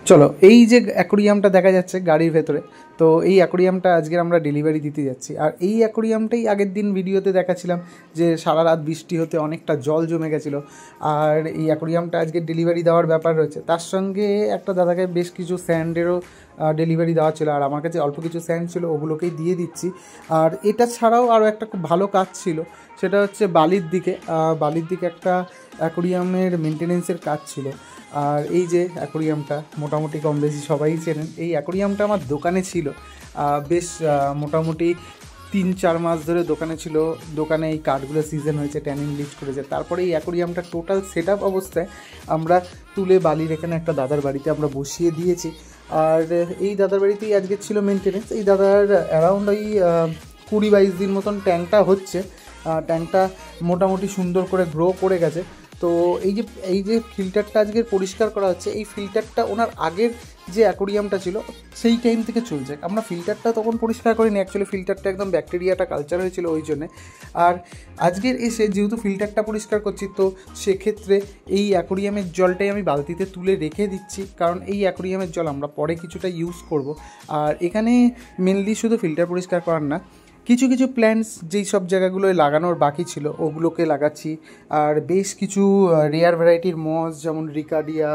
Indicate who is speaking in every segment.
Speaker 1: চলো, এই যে অ্যাকোরিয়ামটা দেখা যাচ্ছে গাড়ির ভেতরে, তো এই অ্যাকোরিয়ামটা আজকের আমরা ডেলিভারি দিতে যাচ্ছি। আর এই অ্যাকোরিয়ামটাই আগের দিন ভিডিওতে দেখাছিলাম যে সারা রাত বৃষ্টি হতে অনেকটা জল জমে গেছিলো। আর এই অ্যাকোরিয়ামটা আজকে ডেলিভারি দেওয়ার ব্যাপার রয়েছে। তার সঙ্গে একটা দাদাকে বেশ কিছু স্যান্ডেরও ডেলিভারি দেওয়া ছিল, আর আমার কাছে অল্প কিছু স্যান্ড ছিল, ওগুলোকেই দিয়ে দিচ্ছি। আর এটা ছাড়াও আরও একটা খুব ভালো কাজ ছিল, সেটা হচ্ছে বালির দিকে একটা অ্যাকোরিয়ামের মেনটেনেন্সের কাজ ছিল। আর এই যে অ্যাকোরিয়ামটা মোটামুটি কম বেশি সবাই চেনেন। এই অ্যাকোরিয়ামটা আমার দোকানে ছিল বেশ মোটামুটি 3-4 মাস ধরে দোকানে ছিল। দোকানে এই কাঠগুলো সিজন হয়েছে, ট্যানিং লিস্ট করেছে। তারপরে এই অ্যাকোরিয়ামটা টোটাল সেট আপ অবস্থায় আমরা তুলে বালির এখানে একটা দাদার বাড়িতে আমরা বসিয়ে দিয়েছি। আর এই দাদার বাড়িতেই আজকে ছিল মেনটেনেন্স। এই দাদার অ্যারাউন্ড ওই 20-22 দিন মতন ট্যাঙ্কটা হচ্ছে। ট্যাঙ্কটা মোটামুটি সুন্দর করে গ্রো করে গেছে। তো এই যে ফিল্টারটা আজকের পরিষ্কার করা হচ্ছে, এই ফিল্টারটা ওনার আগের যে অ্যাকোরিয়ামটা ছিল সেই টাইম থেকে চলছে। আমরা ফিল্টারটা তখন পরিষ্কার করিনি, অ্যাকচুয়ালি ফিল্টারটা একদম ব্যাকটেরিয়াটা কালচার হয়েছিল ওই জন্যে। আর আজকের এসে যেহেতু ফিল্টারটা পরিষ্কার করছি, তো সেক্ষেত্রে এই অ্যাকোরিয়ামের জলটাই আমি বালতিতে তুলে রেখে দিচ্ছি, কারণ এই অ্যাকোরিয়ামের জল আমরা পরে কিছুটা ইউজ করব। আর এখানে মেনলি শুধু ফিল্টার পরিষ্কার করার না, কিছু কিছু প্ল্যান্টস যেই সব জায়গাগুলোয় লাগানোর বাকি ছিল ওগুলোকে লাগাচ্ছি। আর বেশ কিছু রেয়ার ভ্যারাইটির মস, যেমন রিকার্ডিয়া,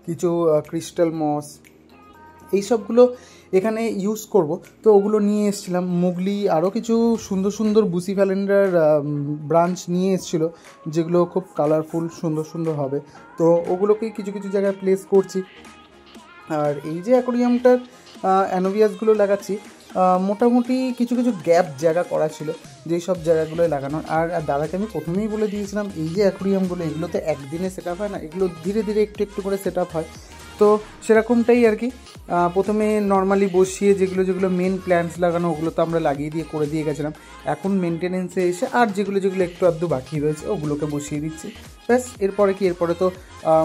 Speaker 1: কিছু ক্রিস্টাল মস, এই সবগুলো এখানে ইউজ করব। তো ওগুলো নিয়ে এসেছিলাম। মুগলি আরও কিছু সুন্দর সুন্দর বুসিফ্যালেন্ডার ব্রাঞ্চ নিয়ে এসেছিলো, যেগুলো খুব কালারফুল সুন্দর সুন্দর হবে। তো ওগুলোকেই কিছু কিছু জায়গায় প্লেস করছি। আর এই যে অ্যাকোরিয়ামটার অ্যানোভিয়াসগুলো লাগাচ্ছি, মোটামুটি কিছু কিছু গ্যাপ জায়গা করা ছিল, যেই সব জায়গাগুলোয় লাগানোর। আর দাদাকে আমি প্রথমেই বলে দিয়েছিলাম, এই যে অ্যাকোরিয়ামগুলো এগুলোতে একদিনে সেট আপ হয় না, এগুলো ধীরে ধীরে একটু একটু করে সেট আপ হয়। তো সেরকমটাই আর কি। প্রথমে নর্মালি বসিয়ে যেগুলো যেগুলো মেন প্ল্যান্টস লাগানো ওগুলো তো আমরা লাগিয়ে দিয়ে করে দিয়ে গেছিলাম। এখন মেনটেনেন্সে এসে আর যেগুলো যেগুলো একটু আধটু বাকি রয়েছে ওগুলোকে বসিয়ে দিচ্ছি। ব্যাস, এরপরে তো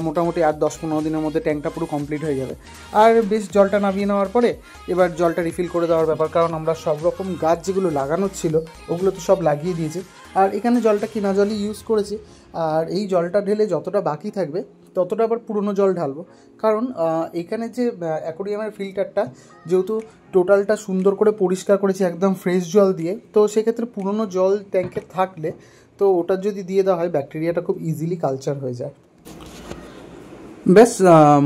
Speaker 1: মোটামুটি আর 10-15 দিনের মধ্যে ট্যাঙ্কটা পুরো কমপ্লিট হয়ে যাবে। আর বেশ জলটা নামিয়ে নেওয়ার পরে এবার জলটা রিফিল করে দেওয়ার ব্যাপার, কারণ আমরা সব রকম গাছ যেগুলো লাগানোর ছিল ওগুলো তো সব লাগিয়ে দিয়েছি। আর এখানে জলটা কিনা জলই ইউজ করেছি। আর এই জলটা ঢেলে যতটা বাকি থাকবে ততটা আবার পুরনো জল ঢালবো, কারণ এখানে যে অ্যাকোরিয়ামের ফিল্টারটা যেহেতু টোটালটা সুন্দর করে পরিষ্কার করেছি একদম ফ্রেশ জল দিয়ে, তো সেক্ষেত্রে পুরনো জল ট্যাঙ্কে থাকলে তো ওটা যদি দিয়ে দেওয়া হয় ব্যাকটেরিয়াটা খুব ইজিলি কালচার হয়ে যায়। ব্যাস,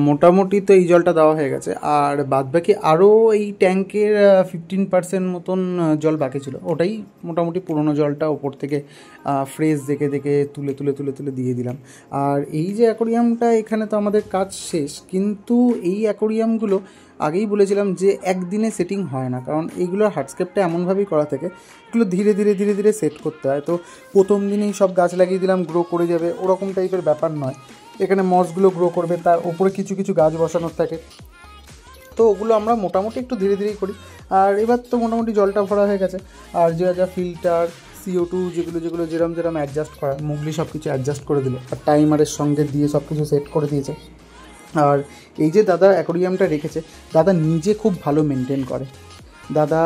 Speaker 1: মোটামুটি তো এই জলটা দেওয়া হয়ে গেছে। আর বাদবাকি আরও এই ট্যাঙ্কের 15% মতন জল বাকি ছিল, ওটাই মোটামুটি পুরনো জলটা ওপর থেকে ফ্রেশ দেখে দেখে তুলে তুলে তুলে তুলে দিয়ে দিলাম। আর এই যে অ্যাকোরিয়ামটা, এখানে তো আমাদের কাজ শেষ, কিন্তু এই অ্যাকোরিয়ামগুলো আগেই বলেছিলাম যে একদিনে সেটিং হয় না, কারণ এইগুলোর হার্ডস্কেপটা এমনভাবেই করা থাকে, এগুলো ধীরে ধীরে ধীরে ধীরে সেট করতে হয়। তো প্রথম দিনেই সব গাছ লাগিয়ে দিলাম গ্রো করে যাবে ওরকম টাইপের ব্যাপার নয়। এখানে মসগুলো গ্রো করবে, তার উপরে কিছু কিছু গাছ বসানোর থাকে, তো ওগুলো আমরা মোটামুটি একটু ধীরে ধীরেই করি। আর এবার তো মোটামুটি জলটা ভরা হয়ে গেছে। আর যা যা ফিল্টার, CO2 যেগুলো যেরম অ্যাডজাস্ট করা, মুগলি সব কিছু অ্যাডজাস্ট করে দিল, আর টাইমারের সঙ্গে দিয়ে সব কিছু সেট করে দিয়েছে। আর এই যে দাদা অ্যাকোরিয়ামটা রেখেছে, দাদা নিজে খুব ভালো মেনটেন করে। দাদা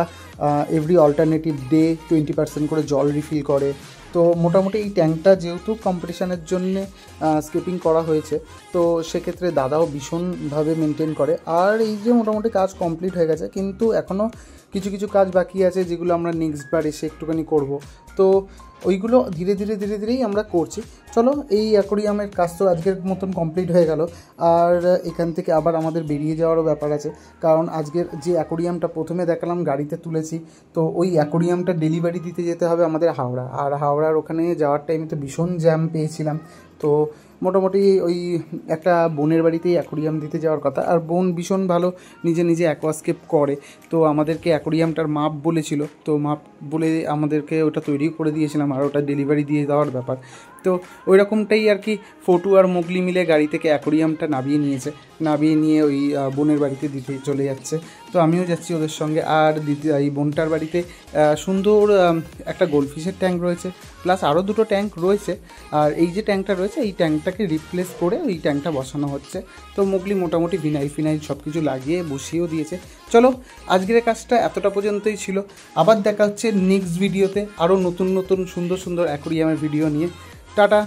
Speaker 1: এভরি অল্টারনেটিভ ডে 20% করে জল রিফিল করে। তো মোটামুটি এই ট্যাঙ্কটা যেহেতু কম্পিটিশানের জন্যে স্কেপিং করা হয়েছে, তো সেক্ষেত্রে দাদাও ভীষণভাবে মেনটেন করে। আর এই যে মোটামুটি কাজ কমপ্লিট হয়ে গেছে, কিন্তু এখনও কিছু কিছু কাজ বাকি আছে যেগুলো আমরা নেক্সট বার এসে একটুখানি করব। তো ওইগুলো ধীরে ধীরে ধীরে ধীরেই আমরা করছি। চলো, এই অ্যাকোরিয়ামের কাজ তো আজকের মতন কমপ্লিট হয়ে গেল। আর এখান থেকে আবার আমাদের বেরিয়ে যাওয়ারও ব্যাপার আছে, কারণ আজকের যে অ্যাকোরিয়ামটা প্রথমে দেখালাম গাড়িতে তুলেছি, তো ওই অ্যাকোরিয়ামটা ডেলিভারি দিতে যেতে হবে আমাদের হাওড়া। আর হাওড়ার ওখানে যাওয়ার টাইমে তো ভীষণ জ্যাম পেয়েছিলাম। তো মোটামুটি ওই একটা বোনের বাড়িতেই অ্যাকোরিয়াম দিতে যাওয়ার কথা। আর বোন ভীষণ ভালো নিজে নিজে অ্যাকোয়াস্কেপ করে, তো আমাদেরকে অ্যাকোরিয়ামটার মাপ বলেছিল, তো মাপ বলে আমাদেরকে ওটা তৈরি করে দিয়েছিলাম, আর ওটা ডেলিভারি দিয়ে দেওয়ার ব্যাপার। তো ওই রকমটাই আর কি, ফটু আর মোগলি মিলে গাড়ি থেকে অ্যাকোরিয়ামটা নামিয়ে নিয়ে ওই বোনের বাড়িতে দিতে চলে যাচ্ছে। তো আমিও যাচ্ছি ওদের সঙ্গে। আর এই বোনটার বাড়িতে সুন্দর একটা গোল্ডফিশের ট্যাঙ্ক রয়েছে, প্লাস আরও 2টো ট্যাঙ্ক রয়েছে। আর এই যে ট্যাঙ্কটা রয়েছে এই ট্যাঙ্কটাকে রিপ্লেস করে ওই ট্যাঙ্কটা বসানো হচ্ছে। তো মোগলি মোটামুটি ফিনাইল সব কিছু লাগিয়ে বসিয়েও দিয়েছে। চলো, আজকের কাজটা এতটা পর্যন্তই ছিল। আবার দেখা হচ্ছে নেক্সট ভিডিওতে আরও নতুন নতুন সুন্দর সুন্দর অ্যাকোরিয়ামের ভিডিও নিয়ে। টাটা।